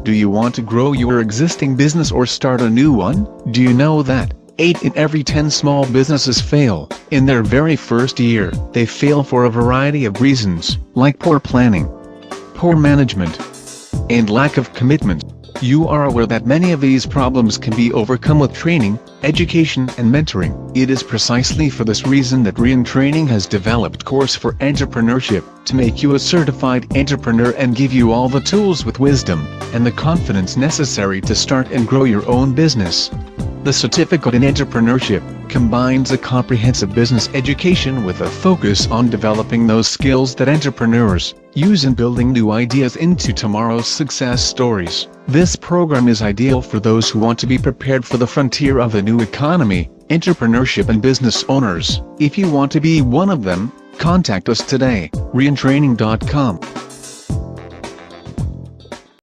Do you want to grow your existing business or start a new one? Do you know that 8 in every 10 small businesses fail in their very first year? They fail for a variety of reasons, like poor planning, poor management, and lack of commitment. You are aware that many of these problems can be overcome with training, education and mentoring. It is precisely for this reason that Rehan Training has developed course for entrepreneurship, to make you a certified entrepreneur and give you all the tools with wisdom, and the confidence necessary to start and grow your own business. The certificate in entrepreneurship combines a comprehensive business education with a focus on developing those skills that entrepreneurs use in building new ideas into tomorrow's success stories. This program is ideal for those who want to be prepared for the frontier of the new economy, entrepreneurship and business owners. If you want to be one of them, contact us today, rehantraining.com.